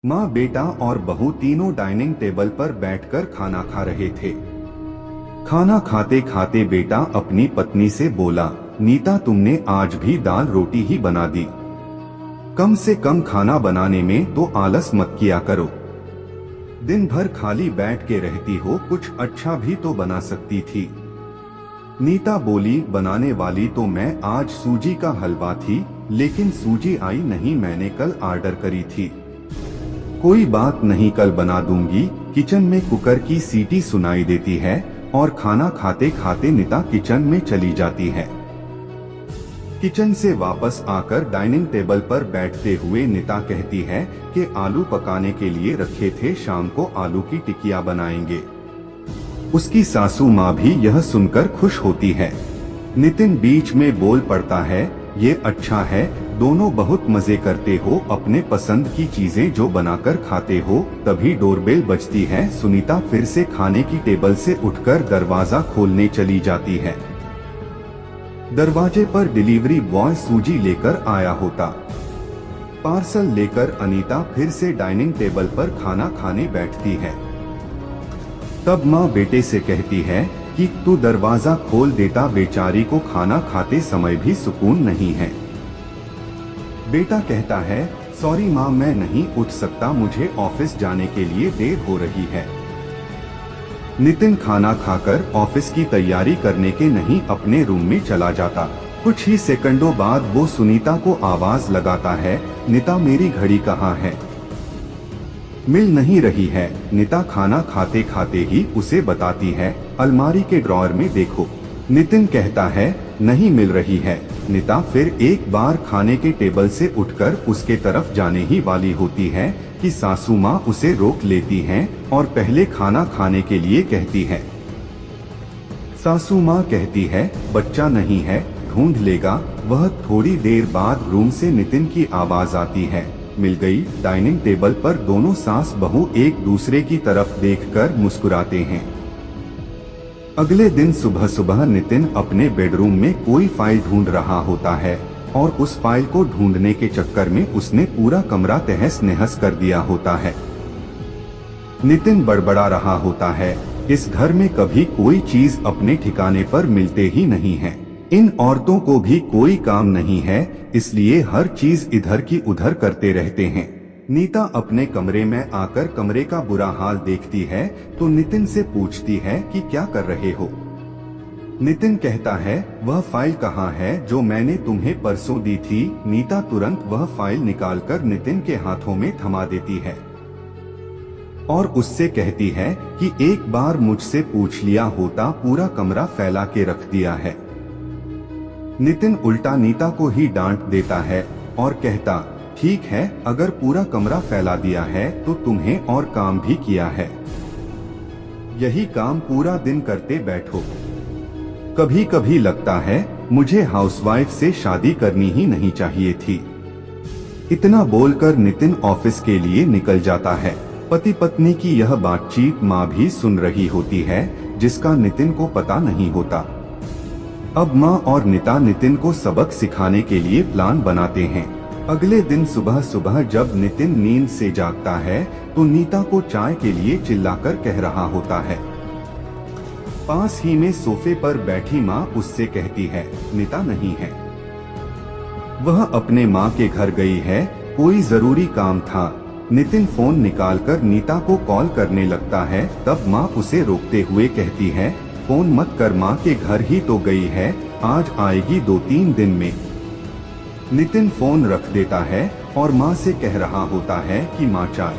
माँ, बेटा और बहू तीनों डाइनिंग टेबल पर बैठकर खाना खा रहे थे। खाना खाते खाते बेटा अपनी पत्नी से बोला, नीता, तुमने आज भी दाल रोटी ही बना दी। कम से कम खाना बनाने में तो आलस मत किया करो। दिन भर खाली बैठ के रहती हो, कुछ अच्छा भी तो बना सकती थी। नीता बोली, बनाने वाली तो मैं आज सूजी का हलवा थी, लेकिन सूजी आई नहीं, मैंने कल ऑर्डर करी थी। कोई बात नहीं, कल बना दूंगी। किचन में कुकर की सीटी सुनाई देती है और खाना खाते खाते नीता किचन में चली जाती है। किचन से वापस आकर डाइनिंग टेबल पर बैठते हुए नीता कहती है कि आलू पकाने के लिए रखे थे, शाम को आलू की टिकिया बनाएंगे। उसकी सासू माँ भी यह सुनकर खुश होती है। नितिन बीच में बोल पड़ता है, ये अच्छा है, दोनों बहुत मजे करते हो, अपने पसंद की चीजें जो बनाकर खाते हो। तभी डोरबेल बजती है। सुनीता फिर से खाने की टेबल से उठकर दरवाजा खोलने चली जाती है। दरवाजे पर डिलीवरी बॉय सूजी लेकर आया होता। पार्सल लेकर अनीता फिर से डाइनिंग टेबल पर खाना खाने बैठती है। तब माँ बेटे से कहती है कि तू दरवाजा खोल देता, बेचारी को खाना खाते समय भी सुकून नहीं है। बेटा कहता है, सॉरी माँ, मैं नहीं उठ सकता, मुझे ऑफिस जाने के लिए देर हो रही है। नितिन खाना खाकर ऑफिस की तैयारी करने के नहीं अपने रूम में चला जाता। कुछ ही सेकंडों बाद वो सुनीता को आवाज लगाता है, नीता, मेरी घड़ी कहाँ है? मिल नहीं रही है। नीता खाना खाते खाते ही उसे बताती है, अलमारी के ड्रॉअर में देखो। नितिन कहता है, नहीं मिल रही है। नीता फिर एक बार खाने के टेबल से उठकर उसके तरफ जाने ही वाली होती है कि सासू माँ उसे रोक लेती हैं और पहले खाना खाने के लिए कहती है। सासू माँ कहती है, बच्चा नहीं है, ढूंढ लेगा। वह थोड़ी देर बाद रूम से नितिन की आवाज आती है, मिल गई। डाइनिंग टेबल पर दोनों सास बहू एक दूसरे की तरफ देखकर मुस्कुराते हैं। अगले दिन सुबह सुबह नितिन अपने बेडरूम में कोई फाइल ढूंढ रहा होता है और उस फाइल को ढूंढने के चक्कर में उसने पूरा कमरा तहस नहस कर दिया होता है। नितिन बड़बड़ा रहा होता है, इस घर में कभी कोई चीज अपने ठिकाने पर मिलते ही नहीं है। इन औरतों को भी कोई काम नहीं है, इसलिए हर चीज इधर की उधर करते रहते हैं। नीता अपने कमरे में आकर कमरे का बुरा हाल देखती है तो नितिन से पूछती है कि क्या कर रहे हो? नितिन कहता है, वह फाइल कहाँ है जो मैंने तुम्हें परसों दी थी? नीता तुरंत वह फाइल निकालकर नितिन के हाथों में थमा देती है और उससे कहती है कि एक बार मुझसे पूछ लिया होता, पूरा कमरा फैला के रख दिया है। नितिन उल्टा नीता को ही डांट देता है और कहता, ठीक है, अगर पूरा कमरा फैला दिया है तो तुम्हें और काम भी किया है, यही काम पूरा दिन करते बैठो। कभी कभी लगता है मुझे हाउसवाइफ से शादी करनी ही नहीं चाहिए थी। इतना बोलकर नितिन ऑफिस के लिए निकल जाता है। पति पत्नी की यह बातचीत माँ भी सुन रही होती है, जिसका नितिन को पता नहीं होता। अब माँ और नीता नितिन को सबक सिखाने के लिए प्लान बनाते हैं। अगले दिन सुबह सुबह जब नितिन नींद से जागता है तो नीता को चाय के लिए चिल्लाकर कह रहा होता है। पास ही में सोफे पर बैठी माँ उससे कहती है, नीता नहीं है, वह अपने माँ के घर गई है, कोई जरूरी काम था। नितिन फोन निकालकर नीता को कॉल करने लगता है, तब माँ उसे रोकते हुए कहती है, फोन मत कर, माँ के घर ही तो गई है, आज आएगी 2-3 दिन में। नितिन फोन रख देता है और माँ से कह रहा होता है कि माँ चाय।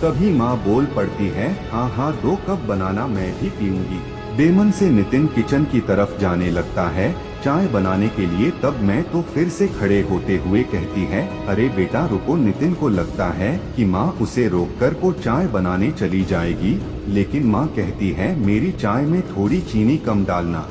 तभी माँ बोल पड़ती है, हाँ हाँ, 2 कप बनाना, मैं भी पीऊंगी। बेमन से नितिन किचन की तरफ जाने लगता है चाय बनाने के लिए। तब मैं तो फिर से खड़े होते हुए कहती है, अरे बेटा रुको। नितिन को लगता है कि माँ उसे रोककर को चाय बनाने चली जाएगी, लेकिन माँ कहती है, मेरी चाय में थोड़ी चीनी कम डालना।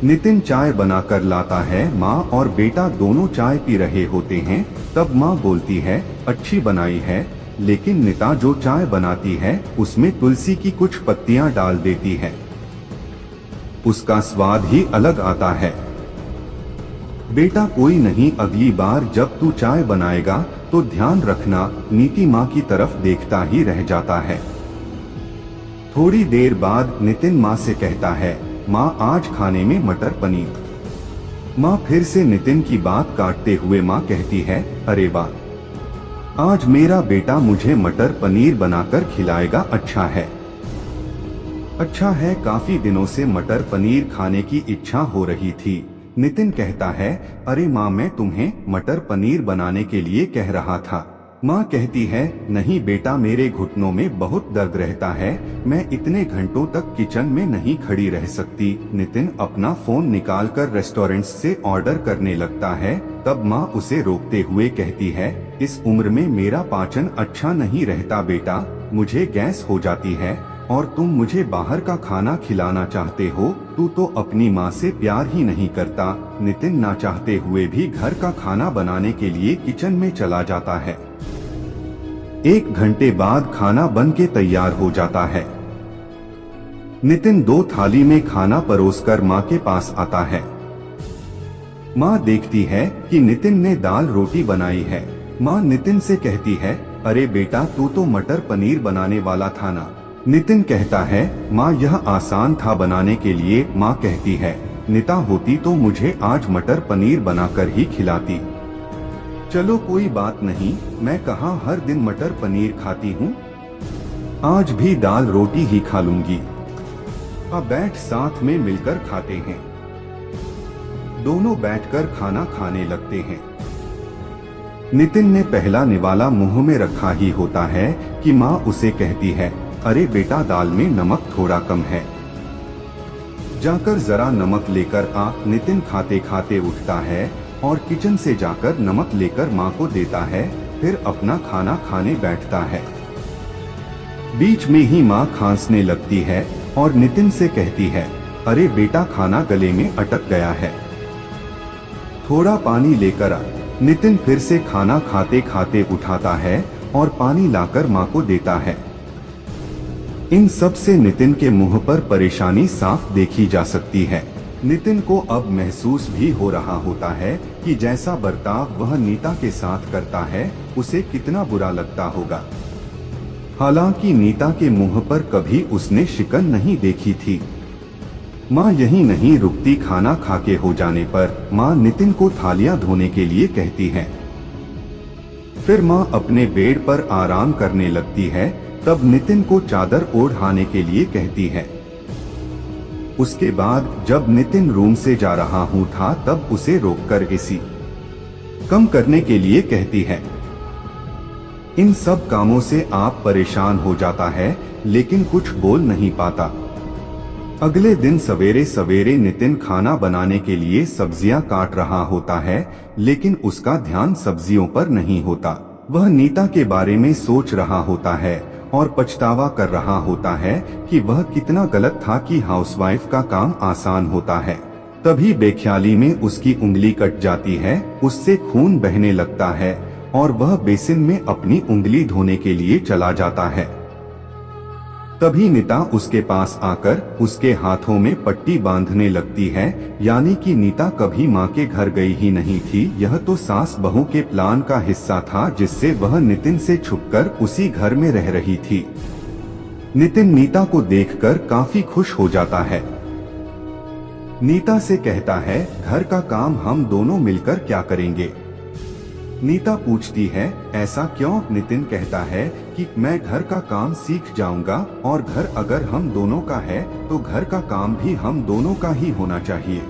नितिन चाय बनाकर लाता है। माँ और बेटा दोनों चाय पी रहे होते हैं। तब माँ बोलती है, अच्छी बनाई है, लेकिन नीता जो चाय बनाती है उसमें तुलसी की कुछ पत्तियां डाल देती है, उसका स्वाद ही अलग आता है। बेटा कोई नहीं, अगली बार जब तू चाय बनाएगा तो ध्यान रखना नीति माँ की तरफ देखता ही रह जाता है। थोड़ी देर बाद नितिन माँ से कहता है, माँ आज खाने में मटर पनीर। माँ फिर से नितिन की बात काटते हुए माँ कहती है, अरे वाह, आज मेरा बेटा मुझे मटर पनीर बनाकर खिलाएगा। अच्छा है, काफी दिनों से मटर पनीर खाने की इच्छा हो रही थी। नितिन कहता है, अरे माँ मैं तुम्हें मटर पनीर बनाने के लिए कह रहा था। माँ कहती है, नहीं बेटा मेरे घुटनों में बहुत दर्द रहता है, मैं इतने घंटों तक किचन में नहीं खड़ी रह सकती। नितिन अपना फोन निकालकर रेस्टोरेंट से ऑर्डर करने लगता है। तब माँ उसे रोकते हुए कहती है, इस उम्र में मेरा पाचन अच्छा नहीं रहता बेटा, मुझे गैस हो जाती है और तुम मुझे बाहर का खाना खिलाना चाहते हो, तू तो अपनी माँ से प्यार ही नहीं करता। नितिन ना चाहते हुए भी घर का खाना बनाने के लिए किचन में चला जाता है। 1 घंटे बाद खाना बन के तैयार हो जाता है। नितिन 2 थाली में खाना परोसकर माँ के पास आता है। माँ देखती है कि नितिन ने दाल रोटी बनाई है। माँ नितिन से कहती है, अरे बेटा तू तो मटर पनीर बनाने वाला था ना। नितिन कहता है, माँ यह आसान था बनाने के लिए। माँ कहती है, नीता होती तो मुझे आज मटर पनीर बनाकर ही खिलाती। चलो कोई बात नहीं, मैं कहाँ हर दिन मटर पनीर खाती हूँ, आज भी दाल रोटी ही खा लूंगी। अब बैठ साथ में मिलकर खाते हैं। दोनों बैठकर खाना खाने लगते हैं। नितिन ने पहला निवाला मुंह में रखा ही होता है कि माँ उसे कहती है, अरे बेटा दाल में नमक थोड़ा कम है, जाकर जरा नमक लेकर आ। नितिन खाते खाते उठता है और किचन से जाकर नमक लेकर माँ को देता है, फिर अपना खाना खाने बैठता है। बीच में ही माँ खांसने लगती है और नितिन से कहती है, अरे बेटा खाना गले में अटक गया है, थोड़ा पानी लेकर आ। नितिन फिर से खाना खाते खाते उठाता है और पानी लाकर माँ को देता है। इन सब से नितिन के मुंह पर परेशानी साफ देखी जा सकती है। नितिन को अब महसूस भी हो रहा होता है कि जैसा बर्ताव वह नीता के साथ करता है उसे कितना बुरा लगता होगा। हालांकि नीता के मुंह पर कभी उसने शिकन नहीं देखी थी। माँ यहीं नहीं रुकती। खाना खाके हो जाने पर माँ नितिन को थालियां धोने के लिए कहती है। फिर माँ अपने बेड पर आराम करने लगती है। तब नितिन को चादर ओढ़ाने के लिए कहती है। उसके बाद जब नितिन रूम से जा रहा हूँ था तब उसे रोककर एसी कम करने के लिए कहती है। इन सब कामों से आप परेशान हो जाता है लेकिन कुछ बोल नहीं पाता। अगले दिन सवेरे सवेरे नितिन खाना बनाने के लिए सब्जियां काट रहा होता है लेकिन उसका ध्यान सब्जियों पर नहीं होता। वह नीता के बारे में सोच रहा होता है और पछतावा कर रहा होता है कि वह कितना गलत था कि हाउसवाइफ का काम आसान होता है। तभी बेख्याली में उसकी उंगली कट जाती है, उससे खून बहने लगता है और वह बेसिन में अपनी उंगली धोने के लिए चला जाता है। तभी नीता उसके पास आकर उसके हाथों में पट्टी बांधने लगती है, यानी कि नीता कभी माँ के घर गई ही नहीं थी। यह तो सास बहू के प्लान का हिस्सा था जिससे वह नितिन से छुपकर उसी घर में रह रही थी। नितिन नीता को देखकर काफी खुश हो जाता है। नीता से कहता है, घर का काम हम दोनों मिलकर क्या करेंगे। नीता पूछती है, ऐसा क्यों। नितिन कहता है कि मैं घर का काम सीख जाऊंगा और घर अगर हम दोनों का है तो घर का काम भी हम दोनों का ही होना चाहिए।